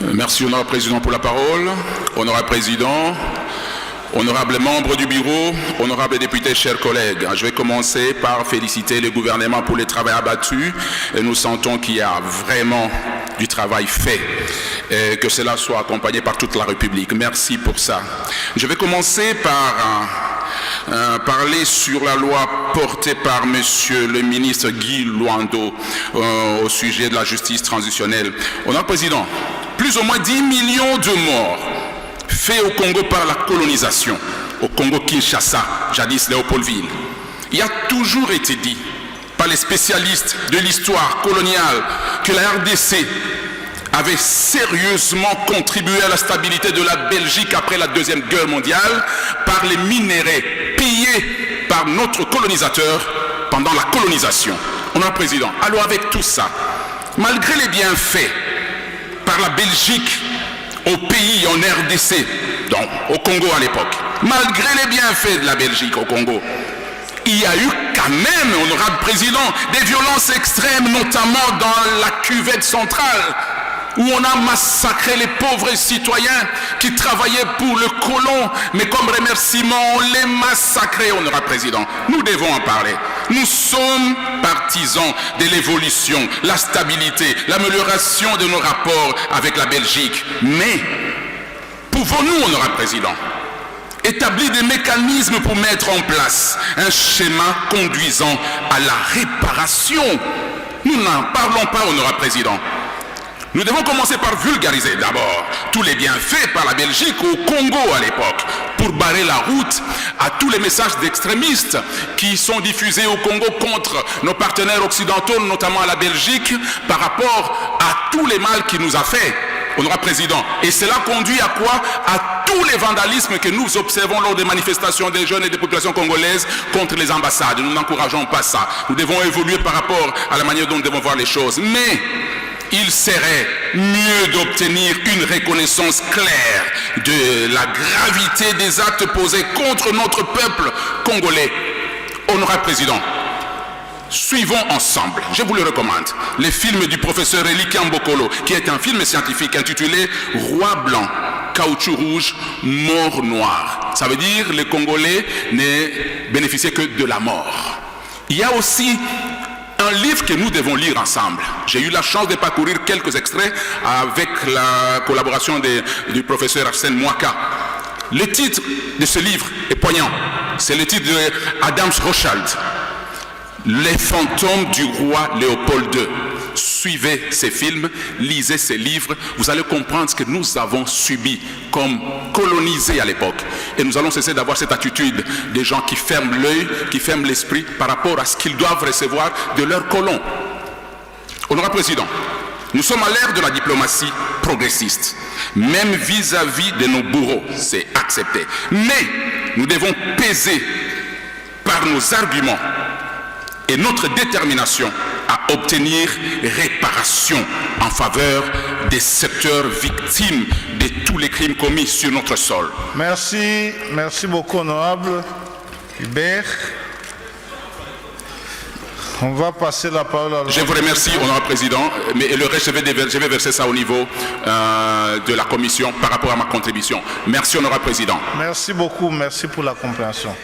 Merci, honorable président, pour la parole. Honorable président, honorables membres du bureau, honorables députés, chers collègues, je vais commencer par féliciter le gouvernement pour le travail abattu. Et nous sentons qu'il y a vraiment du travail fait et que cela soit accompagné par toute la République. Merci pour ça. Je vais commencer par parler sur la loi portée par monsieur le ministre Guy Luando au sujet de la justice transitionnelle. Honorable président, plus ou moins 10 millions de morts faits au Congo par la colonisation, au Congo-Kinshasa, jadis Léopoldville. Il a toujours été dit par les spécialistes de l'histoire coloniale que la RDC avait sérieusement contribué à la stabilité de la Belgique après la Deuxième Guerre mondiale par les minéraux payés par notre colonisateur pendant la colonisation. Honorable président, alors avec tout ça, malgré les bienfaits par la Belgique au pays, en RDC, donc au Congo à l'époque, malgré les bienfaits de la Belgique au Congo, il y a eu quand même, honorable président, des violences extrêmes, notamment dans la cuvette centrale, où on a massacré les pauvres citoyens qui travaillaient pour le colon, mais comme remerciement, on les massacrait, honorable président. Nous devons en parler. Nous sommes partisans de l'évolution, la stabilité, l'amélioration de nos rapports avec la Belgique. Mais, pouvons-nous, honorable président, établir des mécanismes pour mettre en place un schéma conduisant à la réparation? Nous n'en parlons pas, honorable président. Nous devons commencer par vulgariser d'abord tous les bienfaits par la Belgique au Congo à l'époque, pour barrer la route à tous les messages d'extrémistes qui sont diffusés au Congo contre nos partenaires occidentaux, notamment à la Belgique, par rapport à tous les mal qu'il nous a fait, honorable président. Et cela conduit à quoi? À tous les vandalismes que nous observons lors des manifestations des jeunes et des populations congolaises contre les ambassades. Nous n'encourageons pas ça. Nous devons évoluer par rapport à la manière dont nous devons voir les choses. Mais il serait mieux d'obtenir une reconnaissance claire de la gravité des actes posés contre notre peuple congolais. Honorable président, suivons ensemble, je vous le recommande, le film du professeur Eli Kambokolo, qui est un film scientifique intitulé « Roi blanc, caoutchouc rouge, mort noire ». Ça veut dire que les Congolais ne bénéficiaient que de la mort. Il y a aussi un livre que nous devons lire ensemble. J'ai eu la chance de parcourir quelques extraits avec la collaboration du professeur Arsène Mouaka. Le titre de ce livre est poignant. C'est le titre de Adams Rothschild, Les fantômes du roi Léopold II. Suivez ces films, lisez ces livres, vous allez comprendre ce que nous avons subi comme colonisés à l'époque. Et nous allons cesser d'avoir cette attitude des gens qui ferment l'œil, qui ferment l'esprit par rapport à ce qu'ils doivent recevoir de leurs colons. Honorable président, nous sommes à l'ère de la diplomatie progressiste, même vis-à-vis de nos bourreaux, c'est accepté. Mais nous devons peser par nos arguments et notre détermination à obtenir réparation en faveur des secteurs victimes de tous les crimes commis sur notre sol. Merci beaucoup, honorable Hubert. On va passer la parole à... Je vous remercie, honorable président, mais le reste, je vais verser ça au niveau de la commission par rapport à ma contribution. Merci, honorable président. Merci beaucoup, merci pour la compréhension.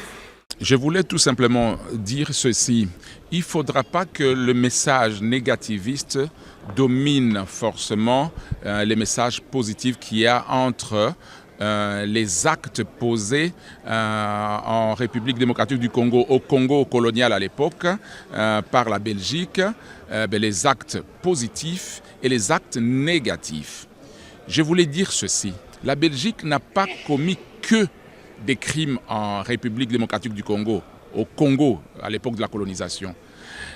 Je voulais tout simplement dire ceci. Il ne faudra pas que le message négativiste domine forcément les messages positifs qu'il y a entre les actes posés en République démocratique du Congo, au Congo colonial à l'époque, par la Belgique, les actes positifs et les actes négatifs. Je voulais dire ceci. La Belgique n'a pas commis que des crimes en République démocratique du Congo, au Congo, à l'époque de la colonisation.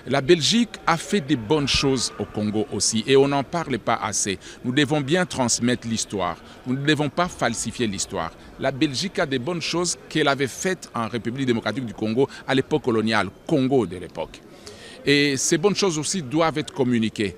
La Belgique a fait des bonnes choses au Congo aussi et on n'en parle pas assez. Nous devons bien transmettre l'histoire. Nous ne devons pas falsifier l'histoire. La Belgique a des bonnes choses qu'elle avait faites en République démocratique du Congo à l'époque coloniale, Congo de l'époque. Et ces bonnes choses aussi doivent être communiquées.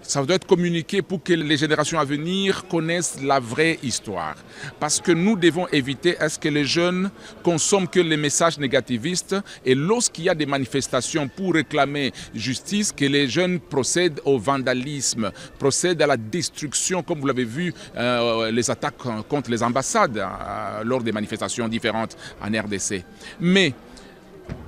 Ça doit être communiqué pour que les générations à venir connaissent la vraie histoire. Parce que nous devons éviter à ce que les jeunes consomment que les messages négativistes et lorsqu'il y a des manifestations pour réclamer justice, que les jeunes procèdent au vandalisme, procèdent à la destruction, comme vous l'avez vu, les attaques contre les ambassades lors des manifestations différentes en RDC. Mais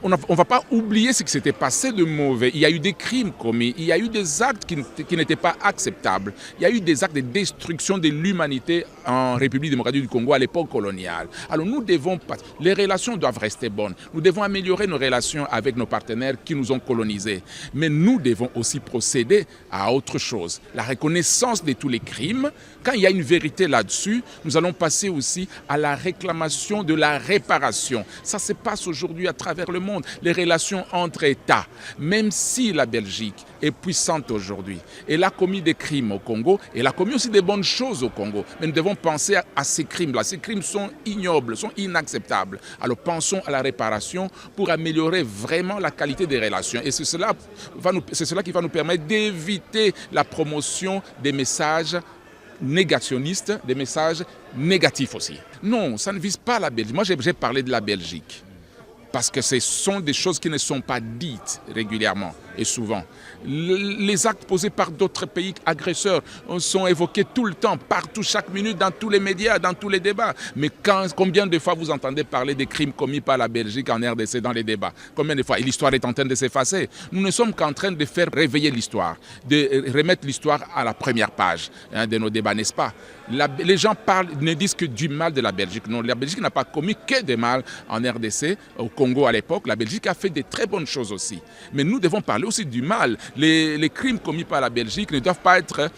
on ne va pas oublier ce qui s'était passé de mauvais. Il y a eu des crimes commis, il y a eu des actes qui n'étaient pas acceptables. Il y a eu des actes de destruction de l'humanité en République démocratique du Congo à l'époque coloniale. Alors nous devons, les relations doivent rester bonnes. Nous devons améliorer nos relations avec nos partenaires qui nous ont colonisés. Mais nous devons aussi procéder à autre chose. La reconnaissance de tous les crimes. Quand il y a une vérité là-dessus, nous allons passer aussi à la réclamation de la réparation. Ça se passe aujourd'hui à travers le monde. Les relations entre États, même si la Belgique est puissante aujourd'hui, elle a commis des crimes au Congo, elle a commis aussi des bonnes choses au Congo, mais nous devons penser à ces crimes-là. Ces crimes sont ignobles, sont inacceptables. Alors pensons à la réparation pour améliorer vraiment la qualité des relations. Et c'est cela qui va nous permettre d'éviter la promotion des messages négationnistes, des messages négatifs aussi. Non, ça ne vise pas la Belgique. Moi, j'ai parlé de la Belgique. Parce que ce sont des choses qui ne sont pas dites régulièrement et souvent. Les actes posés par d'autres pays agresseurs sont évoqués tout le temps, partout, chaque minute, dans tous les médias, dans tous les débats. Mais combien de fois vous entendez parler des crimes commis par la Belgique en RDC dans les débats? Combien de fois? Et l'histoire est en train de s'effacer. Nous ne sommes qu'en train de faire réveiller l'histoire, de remettre l'histoire à la première page de nos débats, n'est-ce pas? Les gens ne disent que du mal de la Belgique. Non, la Belgique n'a pas commis que des mal en RDC, au Congo à l'époque. La Belgique a fait de très bonnes choses aussi. Mais nous devons parler aussi du mal. Les crimes commis par la Belgique ne doivent pas être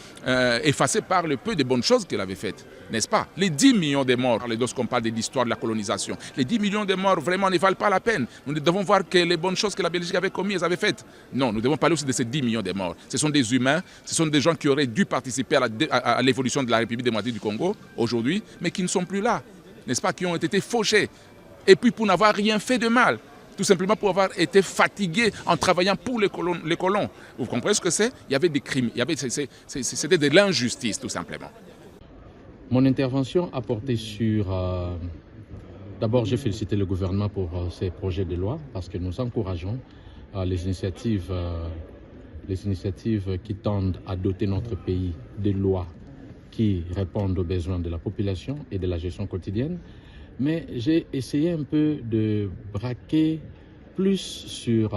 effacés par le peu de bonnes choses qu'elle avait faites, n'est-ce pas? Les 10 millions de morts, lorsqu'on parle de l'histoire de la colonisation, les 10 millions de morts vraiment ne valent pas la peine. Nous devons voir que les bonnes choses que la Belgique avait commises, avait faites. Non, nous devons parler aussi de ces 10 millions de morts. Ce sont des humains, ce sont des gens qui auraient dû participer à l'évolution de la République démocratique du Congo aujourd'hui, mais qui ne sont plus là, n'est-ce pas? Qui ont été fauchés. Et puis pour n'avoir rien fait de mal. Tout simplement pour avoir été fatigués en travaillant pour les colons. Vous comprenez ce que c'est? Il y avait des crimes, c'était de l'injustice tout simplement. Mon intervention a porté sur... D'abord, j'ai félicité le gouvernement pour ces projets de loi parce que nous encourageons les initiatives qui tendent à doter notre pays de lois qui répondent aux besoins de la population et de la gestion quotidienne. Mais j'ai essayé un peu de braquer plus sur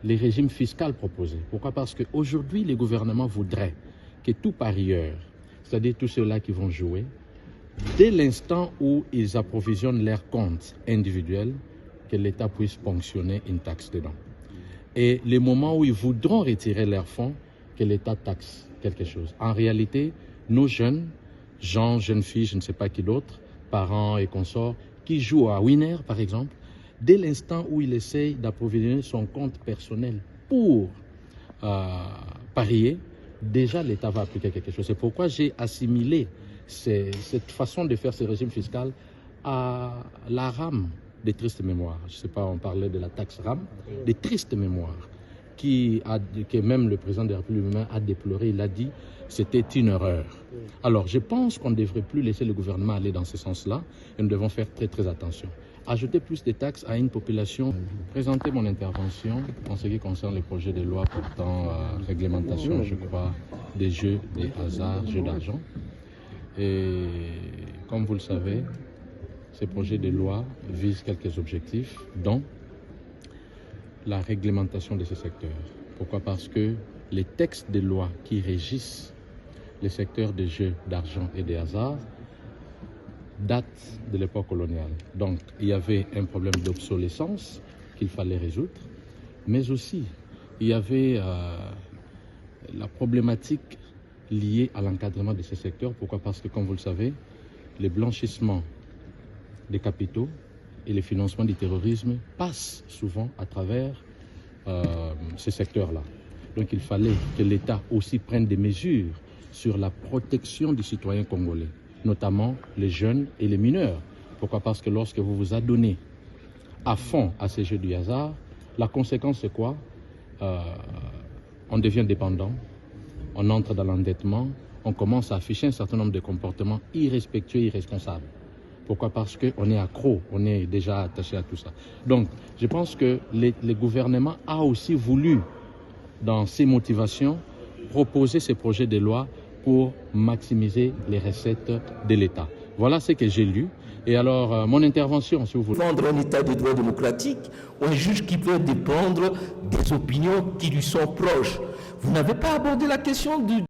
les régimes fiscaux proposés. Pourquoi? Parce qu'aujourd'hui, les gouvernements voudraient que tout parieur, c'est-à-dire tous ceux-là qui vont jouer, dès l'instant où ils approvisionnent leurs comptes individuels, que l'État puisse ponctionner une taxe dedans. Et les moments où ils voudront retirer leurs fonds, que l'État taxe quelque chose. En réalité, nos jeunes filles, je ne sais pas qui d'autre, parents et consorts, qui jouent à Winner, par exemple, dès l'instant où il essaye d'approvisionner son compte personnel pour parier, déjà l'État va appliquer quelque chose. C'est pourquoi j'ai assimilé cette façon de faire ce régime fiscal à la rame des tristes mémoires. Je ne sais pas, on parlait de la taxe rame, des tristes mémoires, que même le président de la République lui-même a déploré. Il a dit c'était une erreur. Alors, je pense qu'on ne devrait plus laisser le gouvernement aller dans ce sens-là et nous devons faire très, très attention. Ajouter plus de taxes à une population. Présenter mon intervention en ce qui concerne les projets de loi portant réglementation, je crois, des jeux, des hasards, jeux d'argent. Et comme vous le savez, ces projets de loi visent quelques objectifs, dont la réglementation de ces secteurs. Pourquoi? Parce que les textes de loi qui régissent les secteurs des jeux d'argent et des hasards datent de l'époque coloniale. Donc, il y avait un problème d'obsolescence qu'il fallait résoudre, mais aussi, il y avait la problématique liée à l'encadrement de ces secteurs. Pourquoi? Parce que, comme vous le savez, les blanchissements des capitaux et le financement du terrorisme passent souvent à travers ces secteurs-là. Donc, il fallait que l'État aussi prenne des mesures sur la protection des citoyens congolais, notamment les jeunes et les mineurs. Pourquoi? Parce que lorsque vous vous adonnez à fond à ces jeux du hasard, la conséquence c'est quoi? On devient dépendant on entre dans l'endettement, on commence à afficher un certain nombre de comportements irrespectueux, irresponsables. Pourquoi? Parce qu'on est accro, on est déjà attaché à tout ça. Donc, je pense que le gouvernement a aussi voulu, dans ses motivations, proposer ces projets de loi pour maximiser les recettes de l'État. Voilà ce que j'ai lu. Et alors, mon intervention, si vous voulez. Défendre un État de droit démocratique ou un juge qui peut dépendre des opinions qui lui sont proches. Vous n'avez pas abordé la question du